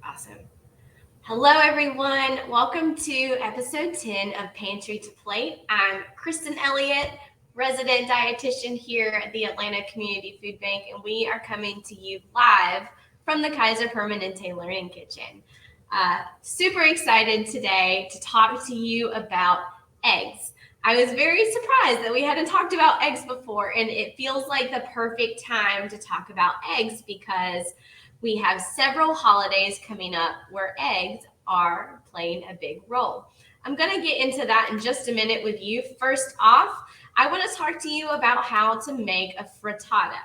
Awesome. Hello, everyone. Welcome to episode 10 of Pantry to Plate. I'm Kristen Elliott, resident dietitian here at the Atlanta Community Food Bank, and we are coming to you live from the Kaiser Permanente Learning Kitchen. Super excited today to talk to you about eggs. I was very surprised that we hadn't talked about eggs before, and it feels like the perfect time to talk about eggs because we have several holidays coming up where eggs are playing a big role. I'm going to get into that in just a minute with you. First off, I want to talk to you about how to make a frittata.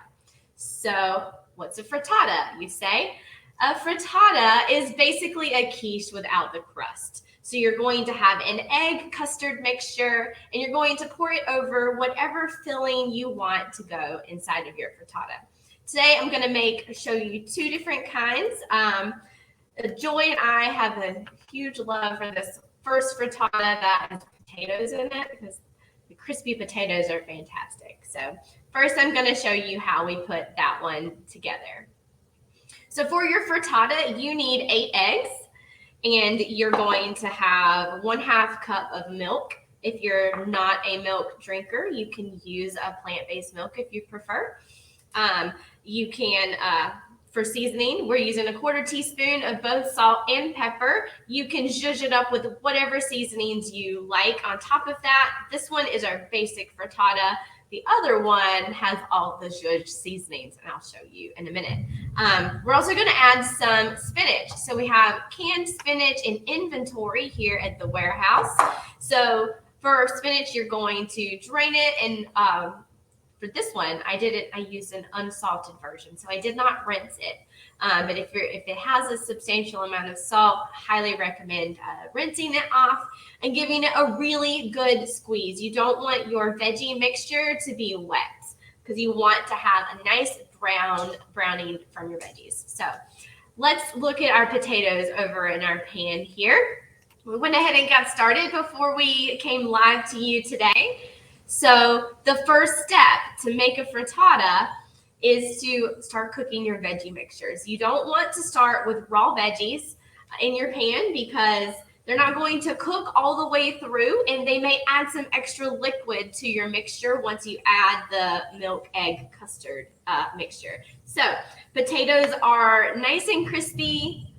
So, what's a frittata, you say? A frittata is basically a quiche without the crust. So you're going to have an egg custard mixture and you're going to pour it over whatever filling you want to go inside of your frittata. Today I'm going to show you two different kinds. Joy and I have a huge love for this first frittata that has potatoes in it because the crispy potatoes are fantastic. So first I'm going to show you how we put that one together. So for your frittata, you need 8 eggs and you're going to have 1/2 cup of milk. If you're not a milk drinker, you can use a plant-based milk if you prefer. You can, for seasoning, we're using a 1/4 teaspoon of both salt and pepper. You can zhuzh it up with whatever seasonings you like on top of that. This one is our basic frittata. The other one has all the zhuzh seasonings, and I'll show you in a minute. We're also going to add some spinach. So we have canned spinach in inventory here at the warehouse. So for spinach, you're going to drain it and for this one, I used an unsalted version, so I did not rinse it. But if it has a substantial amount of salt, highly recommend rinsing it off and giving it a really good squeeze. You don't want your veggie mixture to be wet because you want to have a nice browning from your veggies. So let's look at our potatoes over in our pan here. We went ahead and got started before we came live to you today. So the first step to make a frittata is to start cooking your veggie mixtures. You don't want to start with raw veggies in your pan because they're not going to cook all the way through and they may add some extra liquid to your mixture once you add the milk egg custard mixture. So potatoes are nice and crispy,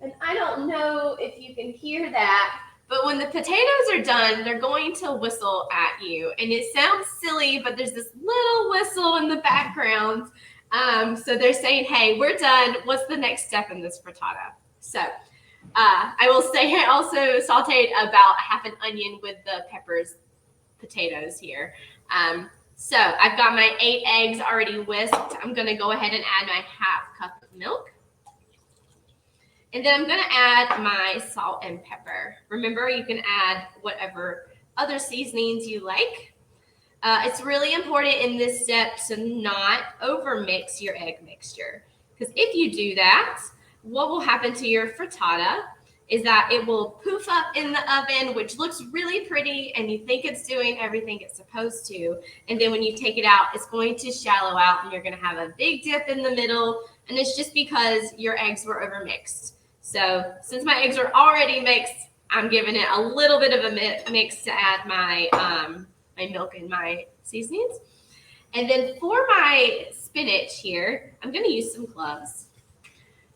and I don't know if you can hear that, but when the potatoes are done, they're going to whistle at you. And it sounds silly, but there's this little whistle in the background. So they're saying, hey, we're done. What's the next step in this frittata? So I will say I also sauteed about 1/2 onion with the potatoes here. So I've got my 8 eggs already whisked. I'm going to go ahead and add my 1/2 cup of milk. And then I'm going to add my salt and pepper. Remember, you can add whatever other seasonings you like. It's really important in this step to not overmix your egg mixture. Because if you do that, what will happen to your frittata is that it will poof up in the oven, which looks really pretty, and you think it's doing everything it's supposed to. And then when you take it out, it's going to shallow out, and you're going to have a big dip in the middle. And it's just because your eggs were overmixed. So since my eggs are already mixed, I'm giving it a little bit of a mix to add my my milk and my seasonings. And then for my spinach here, I'm going to use some gloves.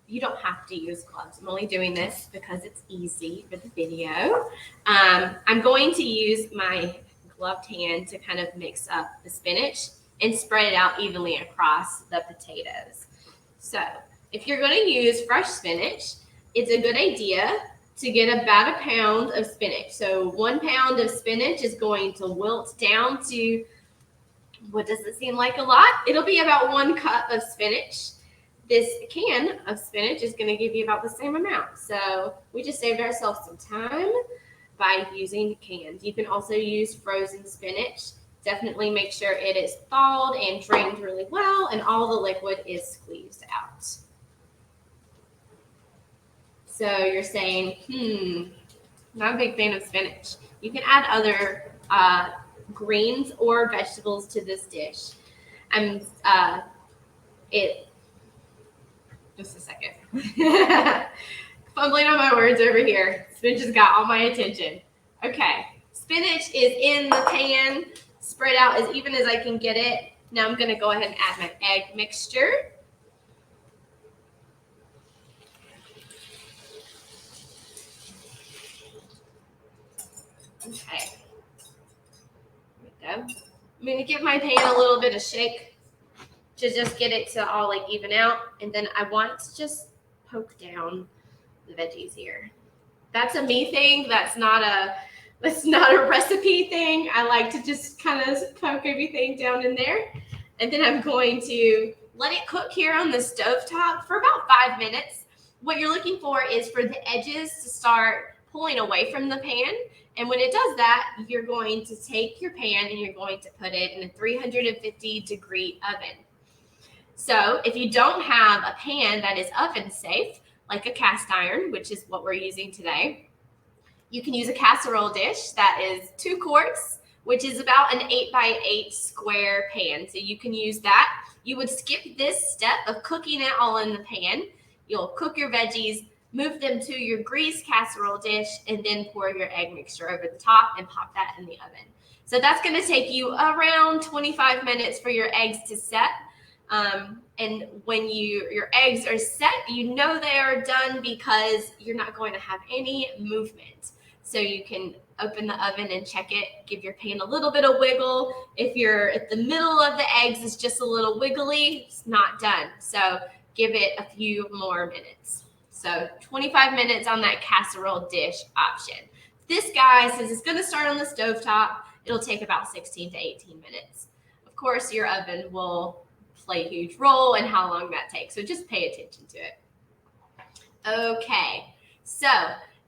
You don't have to use gloves. I'm only doing this because it's easy for the video. I'm going to use my gloved hand to kind of mix up the spinach and spread it out evenly across the potatoes. So if you're going to use fresh spinach, it's a good idea to get about 1 pound of spinach. So 1 pound of spinach is going to wilt down to, what does it seem like a lot? It'll be about 1 cup of spinach. This can of spinach is going to give you about the same amount. So we just saved ourselves some time by using cans. You can also use frozen spinach. Definitely make sure it is thawed and drained really well and all the liquid is squeezed out. So you're saying, not a big fan of spinach. You can add other greens or vegetables to this dish. Just a second. Fumbling on my words over here. Spinach has got all my attention. Okay, spinach is in the pan, spread out as even as I can get it. Now I'm gonna go ahead and add my egg mixture. Okay, there we go. I'm gonna give my pan a little bit of shake to just get it to all like even out, and then I want to just poke down the veggies here. That's a me thing. That's not a recipe thing. I like to just kind of poke everything down in there, and then I'm going to let it cook here on the stovetop for about 5 minutes. What you're looking for is for the edges to start pulling away from the pan. And when it does that, you're going to take your pan and you're going to put it in a 350-degree oven. So if you don't have a pan that is oven safe, like a cast iron, which is what we're using today, you can use a casserole dish that is 2 quarts, which is about an 8x8 square pan. So you can use that. You would skip this step of cooking it all in the pan. You'll cook your veggies, move them to your greased casserole dish, and then pour your egg mixture over the top and pop that in the oven. So that's going to take you around 25 minutes for your eggs to set. And when your eggs are set, you know they are done because you're not going to have any movement. So you can open the oven and check it, give your pan a little bit of wiggle. If you're at the middle of the eggs, it's just a little wiggly, it's not done. So give it a few more minutes. So 25 minutes on that casserole dish option. This guy, since it's going to start on the stovetop, it'll take about 16 to 18 minutes. Of course, your oven will play a huge role in how long that takes. So just pay attention to it. Okay, so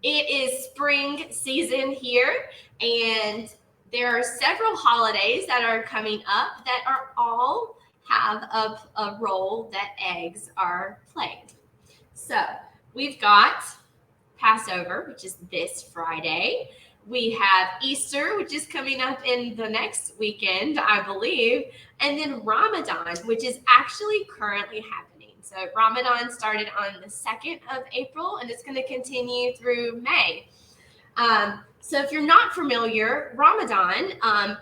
it is spring season here, and there are several holidays that are coming up that are all have a role that eggs are playing. So we've got Passover, which is this Friday. We have Easter, which is coming up in the next weekend, I believe, and then Ramadan, which is actually currently happening. So Ramadan started on the 2nd of April, and it's going to continue through May. So if you're not familiar, Ramadan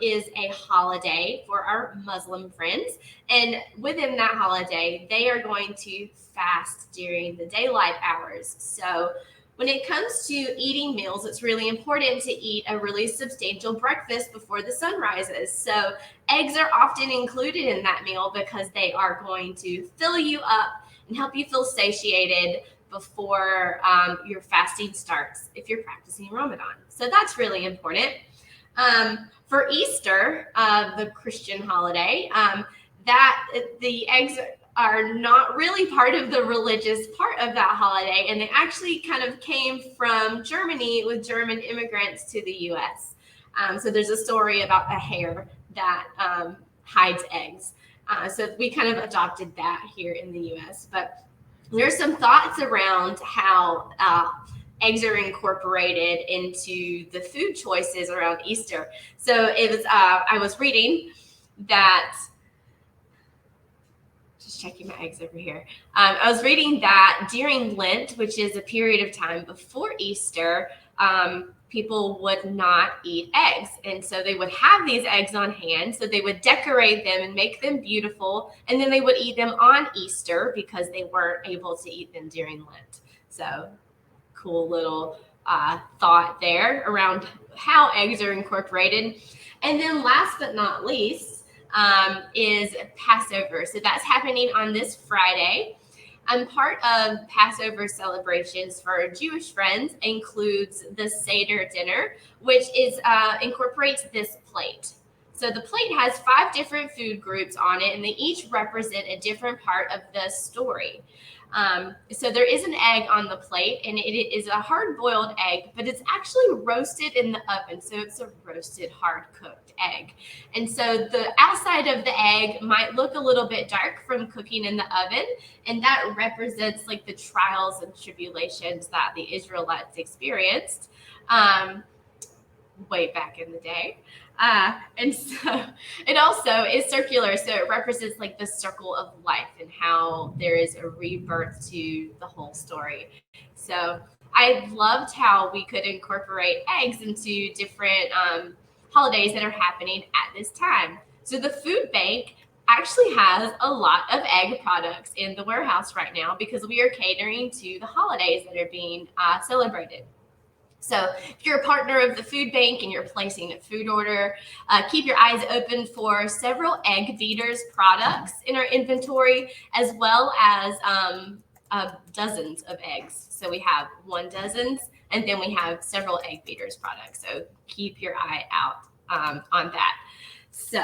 is a holiday for our Muslim friends. And within that holiday, they are going to fast during the daylight hours. So when it comes to eating meals, it's really important to eat a really substantial breakfast before the sun rises. So eggs are often included in that meal because they are going to fill you up and help you feel satiated before your fasting starts if you're practicing Ramadan. So that's really important. For Easter, the Christian holiday, that the eggs are not really part of the religious part of that holiday, and they actually kind of came from Germany with German immigrants to the U.S. So there's a story about a hare that hides eggs. So we kind of adopted that here in the U.S. But there's some thoughts around how eggs are incorporated into the food choices around Easter. So it was I was reading that. Just checking my eggs over here. I was reading that during Lent, which is a period of time before Easter, people would not eat eggs. And so they would have these eggs on hand. So they would decorate them and make them beautiful. And then they would eat them on Easter because they weren't able to eat them during Lent. So cool little thought there around how eggs are incorporated. And then last but not least, is Passover. So that's happening on this Friday. And part of Passover celebrations for our Jewish friends includes the Seder dinner, which is incorporates this plate. So the plate has 5 different food groups on it, and they each represent a different part of the story. So there is an egg on the plate, and it is a hard-boiled egg, but it's actually roasted in the oven. So it's a roasted, hard-cooked egg. And so the outside of the egg might look a little bit dark from cooking in the oven, and that represents like the trials and tribulations that the Israelites experienced way back in the day. And so it also is circular, so it represents like the circle of life and how there is a rebirth to the whole story. So I loved how we could incorporate eggs into different holidays that are happening at this time. So the food bank actually has a lot of egg products in the warehouse right now because we are catering to the holidays that are being celebrated. So if you're a partner of the food bank and you're placing a food order, keep your eyes open for several Egg Beaters products in our inventory, as well as dozens of eggs. So we have 1 dozens, and then we have several Egg Beaters products. So keep your eye out on that. So,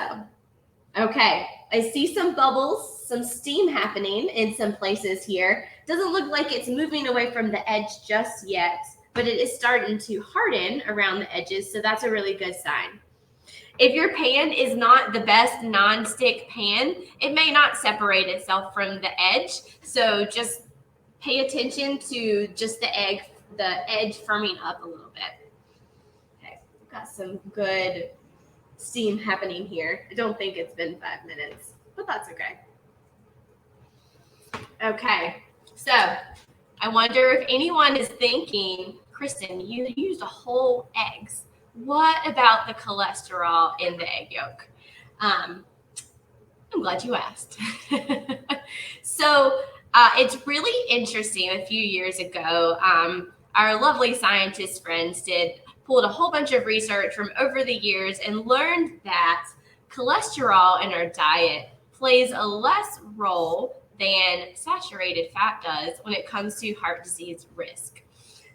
okay, I see some bubbles, some steam happening in some places here. Doesn't look like it's moving away from the edge just yet, but it is starting to harden around the edges, so that's a really good sign. If your pan is not the best non-stick pan, it may not separate itself from the edge, so just pay attention to just the edge firming up a little bit. Okay, we've got some good steam happening here. I don't think it's been 5 minutes, but that's okay. Okay, so I wonder if anyone is thinking, Kristen, you used whole eggs. What about the cholesterol in the egg yolk? I'm glad you asked. So it's really interesting. A few years ago, our lovely scientist friends pulled a whole bunch of research from over the years and learned that cholesterol in our diet plays a less role than saturated fat does when it comes to heart disease risk.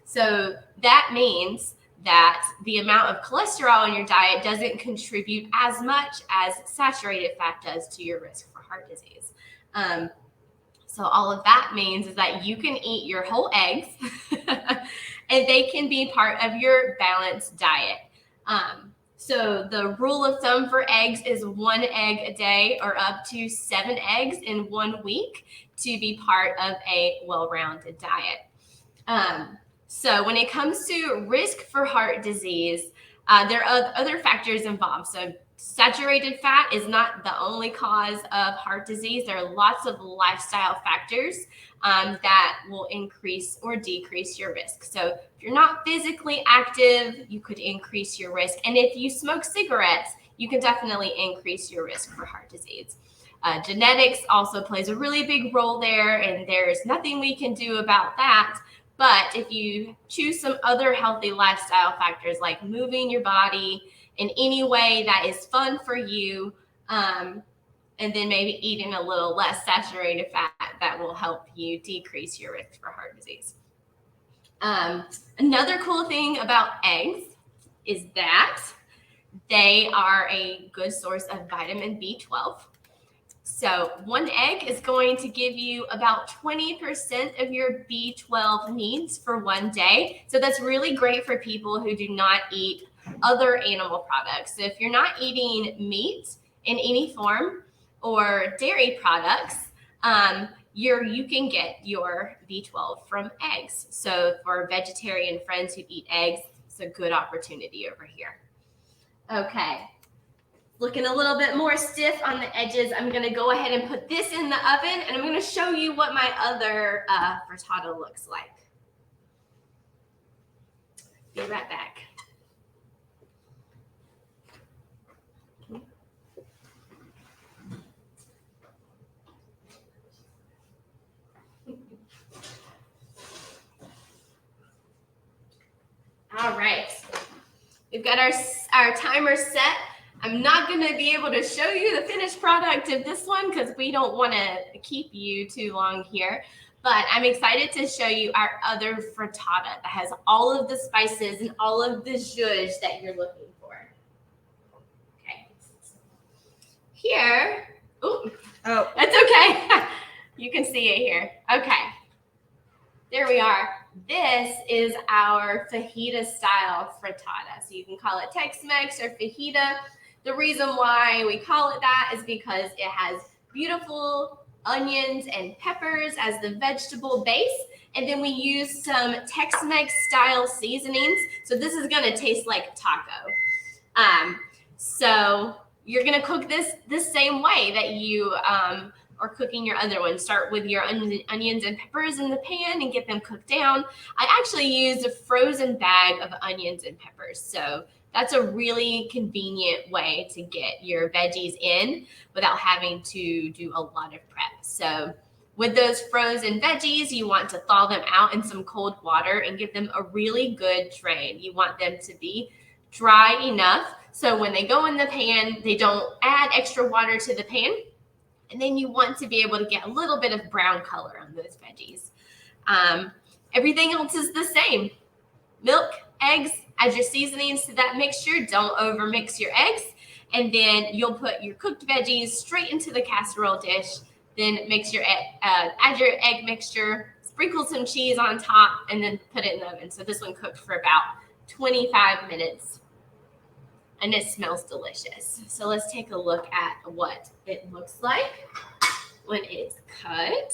So that means that the amount of cholesterol in your diet doesn't contribute as much as saturated fat does to your risk for heart disease. So all of that means is that you can eat your whole eggs and they can be part of your balanced diet. So the rule of thumb for eggs is 1 egg a day or up to 7 eggs in 1 week to be part of a well-rounded diet. So when it comes to risk for heart disease, there are other factors involved. So saturated fat is not the only cause of heart disease. There are lots of lifestyle factors that will increase or decrease your risk. So if you're not physically active, you could increase your risk. And if you smoke cigarettes, you can definitely increase your risk for heart disease. Genetics also plays a really big role there, and there's nothing we can do about that. But if you choose some other healthy lifestyle factors like moving your body in any way that is fun for you, and then maybe eating a little less saturated fat, that will help you decrease your risk for heart disease. Another cool thing about eggs is that they are a good source of vitamin B12. So 1 egg is going to give you about 20% of your B12 needs for 1 day. So that's really great for people who do not eat other animal products. So if you're not eating meat in any form or dairy products, you can get your B12 from eggs. So for vegetarian friends who eat eggs, it's a good opportunity over here. Okay. Looking a little bit more stiff on the edges, I'm going to go ahead and put this in the oven, and I'm going to show you what my other frittata looks like. Be right back. All right. We've got our timer set. I'm not going to be able to show you the finished product of this one because we don't want to keep you too long here. But I'm excited to show you our other frittata that has all of the spices and all of the zhuzh that you're looking for. Okay. Here. Oh, that's okay. You can see it here. Okay. There we are. This is our fajita style frittata. So you can call it Tex-Mex or fajita. The reason why we call it that is because it has beautiful onions and peppers as the vegetable base. And then we use some Tex-Mex style seasonings. So this is going to taste like taco. So you're going to cook this the same way that you are cooking your other one. Start with your onions and peppers in the pan and get them cooked down. I actually use a frozen bag of onions and peppers. So that's a really convenient way to get your veggies in without having to do a lot of prep. So with those frozen veggies, you want to thaw them out in some cold water and give them a really good drain. You want them to be dry enough so when they go in the pan, they don't add extra water to the pan. And then you want to be able to get a little bit of brown color on those veggies. Everything else is the same. Milk, eggs, add your seasonings to that mixture. Don't overmix your eggs. And then you'll put your cooked veggies straight into the casserole dish. Then add your egg mixture, sprinkle some cheese on top, and then put it in the oven. So this one cooked for about 25 minutes. And it smells delicious. So let's take a look at what it looks like when it's cut.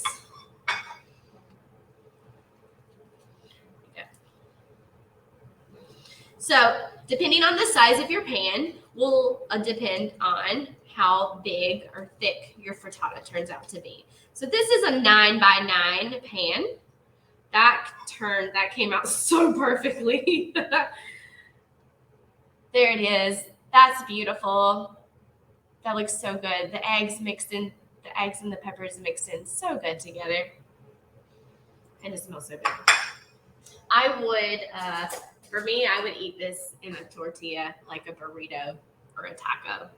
So depending on the size of your pan will depend on how big or thick your frittata turns out to be. So this is a 9x9 pan. That came out so perfectly. There it is. That's beautiful. That looks so good. The eggs and the peppers mixed in so good together. And it smells so good. For me, I would eat this in a tortilla, like a burrito or a taco,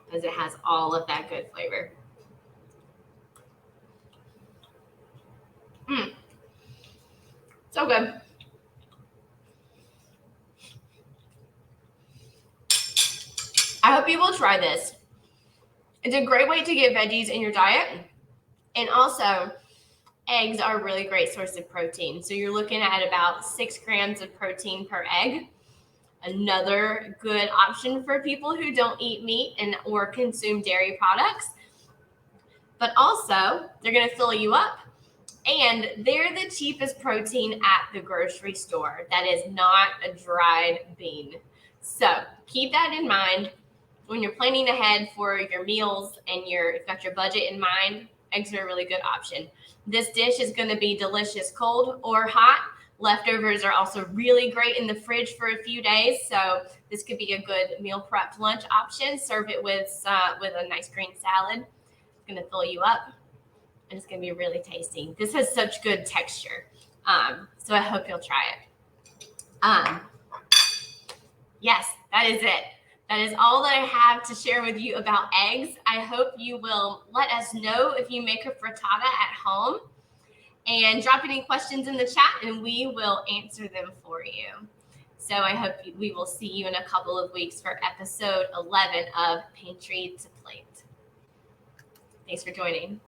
because it has all of that good flavor. So good. I hope you will try this. It's a great way to get veggies in your diet. And also, eggs are a really great source of protein. So you're looking at about 6 grams of protein per egg. Another good option for people who don't eat meat or consume dairy products. But also, they're going to fill you up. And they're the cheapest protein at the grocery store that is not a dried bean. So keep that in mind when you're planning ahead for your meals and you've got your budget in mind. Eggs are a really good option. This dish is going to be delicious cold or hot. Leftovers are also really great in the fridge for a few days. So this could be a good meal prep lunch option. Serve it with a nice green salad. It's going to fill you up. And it's going to be really tasty. This has such good texture. So I hope you'll try it. Yes, that is it. That is all that I have to share with you about eggs. I hope you will let us know if you make a frittata at home and drop any questions in the chat and we will answer them for you. So I hope we will see you in a couple of weeks for episode 11 of Pantry to Plate. Thanks for joining.